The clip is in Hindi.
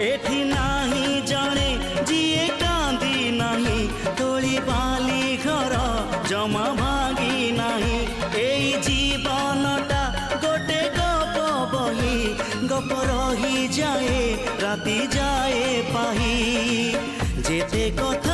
एठी नाही जणे जिए कांदी नाही तोली बाली घर जमा भांगी नाही एई जीवनटा गोटे गप बही गप रही जाए राति जाए पाही जेते कथा